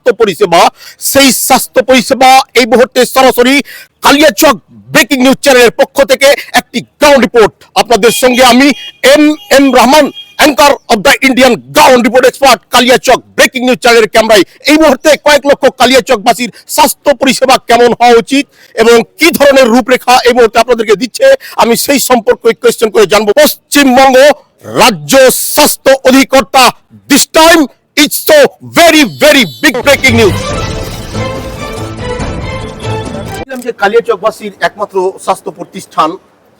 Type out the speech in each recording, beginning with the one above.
স্বাস্থ্য পরিষেবা, সেই স্বাস্থ্য পরিষেবা এই মুহূর্তে সরাসরি কালিয়াচক ব্রেকিং নিউজ চ্যানেলের পক্ষ থেকে একটি গ্রাউন্ড রিপোর্ট আপনাদের সঙ্গে আমি M Rahman, anchor of the Indian ground report expert, Kaliachak breaking news চ্যানেলের ক্যামেরায়। এই মুহূর্তে কয়েক লক্ষ কালিয়াচকবাসীর স্বাস্থ্য পরিষেবা কেমন হওয়া উচিত এবং কি ধরনের রূপরেখা এই মুহূর্তে আপনাদেরকে দিচ্ছে, আমি সেই সম্পর্কে কোয়েশ্চেন করে জানবো পশ্চিমবঙ্গ রাজ্য স্বাস্থ্য অধিকর্তা। This time it's so very very big breaking news. যে কালিয়াচকবাসীর একমাত্র স্বাস্থ্য প্রতিষ্ঠান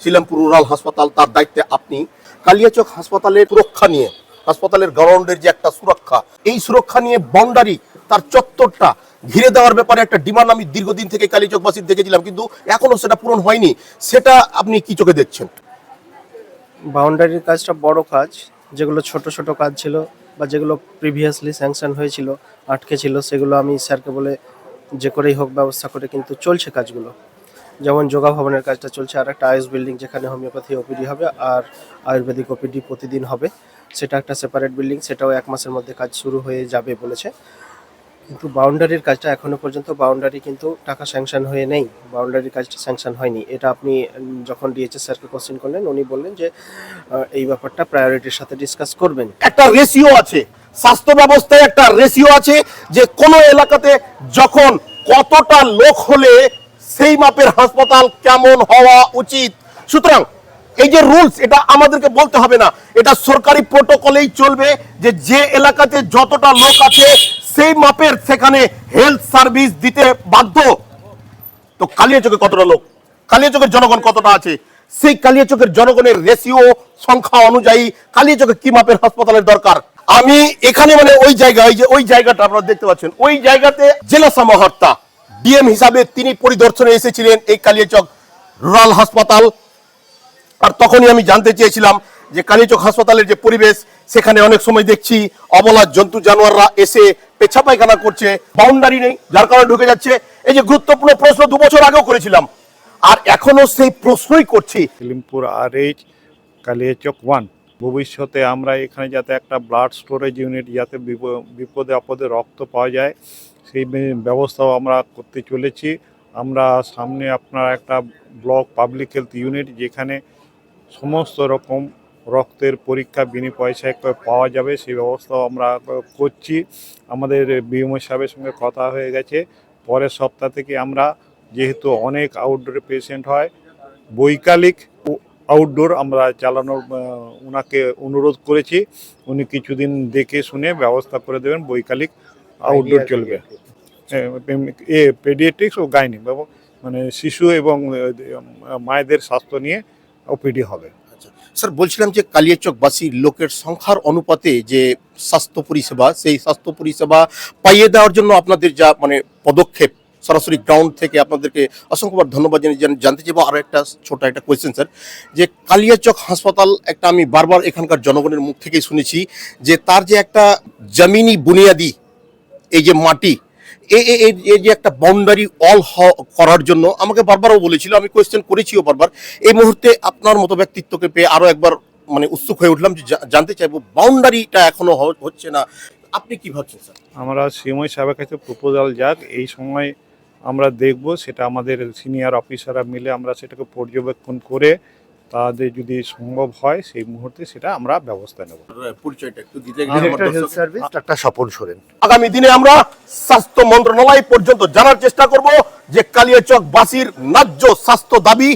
শিলামপুর রুরাল হাসপাতাল, তার দায়িত্বে আপনি। কালিয়াচক হাসপাতালের সুরক্ষা নিয়ে, হাসপাতালের গ্রাউন্ডের যে একটা সুরক্ষা, এই সুরক্ষা নিয়ে বাউন্ডারি, তার চত্বরটা ঘিরে দেওয়ার ব্যাপারে একটা ডিমান্ড আমি দীর্ঘদিন থেকে কালিয়াচকবাসীর দেখেছিলাম, কিন্তু এখনো সেটা পূরণ হয়নি। সেটা আপনি কি চোখে দেখছেন? বাউন্ডারির কাজটা বড় কাজ, যেগুলো ছোট ছোট কাজ ছিল বা যেগুলো প্রিভিয়াসলি স্যাংশন হয়েছিল, আটকে ছিল, সেগুলো আমি স্যারকে বলে যে করেই হোক ব্যবস্থা করে কিন্তু চলছে কাজগুলো। যেমন যোগা ভবনের কাজটা চলছে, আর একটা আয়ুষ বিল্ডিং যেখানে হোমিওপ্যাথি ওপিডি হবে আর আয়ুর্বেদিক ওপিডি প্রতিদিন হবে, সেটা একটা সেপারেট বিল্ডিং, সেটাও 1 মাসের মধ্যে কাজ শুরু হয়ে যাবে বলেছে। কিন্তু বাউন্ডারির কাজটা এখনো পর্যন্ত বাউন্ডারি কিন্তু টাকা স্যাংশন হয়ে নেই, বাউন্ডারির কাজটা স্যাংশন হয়নি। এটা আপনি যখন ডিএইচএস স্যারকে কোশ্চেন করলেন, উনি বললেন যে এই ব্যাপারটা প্রায়োরিটির সাথে ডিসকাস করবেন। একটা রেশিও আছে, স্বাস্থ্য ব্যবস্থায় একটা রেশিও আছে যে কোন এলাকাতে যখন কতটা লোক হলে সেই মাপের হাসপাতাল কেমন হওয়া উচিত। সুতরাং এই যে রুলস, এটা আমাদেরকে বলতে হবে না, এটা সরকারি প্রোটোকলেই চলবে যে যে এলাকাতে যতটা লোক আছে সেই মাপের সেখানে হেলথ সার্ভিস দিতে বাধ্য। তো কালিয়াচকে কতটা লোক, কালিয়াচকের জনগণ কতটা আছে, সেই কালিয়াচকের জনগণের রেশিও সংখ্যা অনুযায়ী কালিয়াচকে কি মাপের হাসপাতালের দরকার। আমি এখানে মানে ওই জায়গায়, ওই জায়গাটা আপনারা দেখতে পাচ্ছেন, ওই জায়গাতে জেলা সমাহর্তা ডিএম হিসাবে তিনি পরিদর্শনে এসেছিলেন এই কালিয়াচক রুরাল হাসপাতাল। আর তখনই আমি জানতে চেয়েছিলাম যে কালিয়াচক হাসপাতালের যে পরিবেশ, সেখানে অনেক সময় দেখছি অবলা জন্তু জানোয়াররা এসে পেছাব পায়খানা করছে, বাউন্ডারি নেই, যার কারণে ঢুকে যাচ্ছে। এই যে গুরুত্বপূর্ণ প্রশ্ন 2 বছর আগেও করেছিলাম, আর এখনো সেই প্রশ্নই করছি। শিলিমপুর RH কালিয়াচক 1, ভবিষ্যতে আমরা এখানে যাতে একটা ব্লাড স্টোরেজ ইউনিট, যাতে বিপদে আপদে রক্ত পাওয়া যায়, সেই ব্যবস্থাও আমরা করতে চলেছি। আমরা সামনে আপনার একটা ব্লক পাবলিক হেলথ ইউনিট, যেখানে সমস্ত রকম রক্তের পরীক্ষা বিনা পয়সায় পাওয়া যাবে, সেই ব্যবস্থাও আমরা করছি। আমাদের বিএমও সাহেবের সঙ্গে কথা হয়ে গেছে, পরের সপ্তাহ থেকে আমরা, যেহেতু অনেক আউটডোরে পেশেন্ট হয়, বৈকালিক আউটডোর আমরা চালানোর ওনাকে অনুরোধ করেছি। উনি কিছুদিন দেখে শুনে ব্যবস্থা করে দেবেন, বৈকালিক আউটডোর চলবে। পেডিয়াট্রিক্স ও গাইনি, মানে শিশু এবং মায়েদের স্বাস্থ্য নিয়ে ওপিডি হবে। স্যার, বলছিলাম যে কালিয়াচকবাসী লোকের সংখ্যার অনুপাতে যে স্বাস্থ্য পরিষেবা, সেই স্বাস্থ্য পরিষেবা পাইয়ে দেওয়ার জন্য আপনাদের যা মানে পদক্ষেপ, সরাসরি গ্রাউন্ড থেকে আপনাদেরকে অসংখ্যবার ধন্যবাদ জানতে চাইবো। আরও একটা ছোট একটা কোয়েশ্চেন স্যার, যে কালিয়াচক হাসপাতাল একটা আমি বারবার এখানকার জনগণের মুখ থেকেই শুনেছি যে তার যে একটা জমিনি বুনিয়াদি, এই যে মাটি, এই যে একটা বাউন্ডারি অল করার জন্য আমাকে বারবারও বলেছিল, আমি কোয়েশ্চেন করেছিও বারবার। এই মুহূর্তে আপনার মতো ব্যক্তিত্বকে পেয়ে আরো একবার মানে উৎসুক হয়ে উঠলাম যে জানতে চাইবো বাউন্ডারিটা এখনো হচ্ছে না, আপনি কি ভাবছেন স্যার? আমরা সিএমও সাহেবের কাছে প্রপোজাল যাক, এই সময় আমরা দেখব, সেটা আমাদের সিনিয়র অফিসাররা মিলে আমরা সেটাকে পর্যবেক্ষণ করে তাদের যদি সম্ভব হয় সেই মুহূর্তে সেটা আমরা ব্যবস্থা নেব। পরিচয়টা একটু দিতে। Director health service doctor Swapan Soren. আগামী দিনে আমরা স্বাস্থ্য মন্ত্রণালয় পর্যন্ত জানার চেষ্টা করব যে কালিয়াচকবাসীর ন্যায্য স্বাস্থ্য দাবি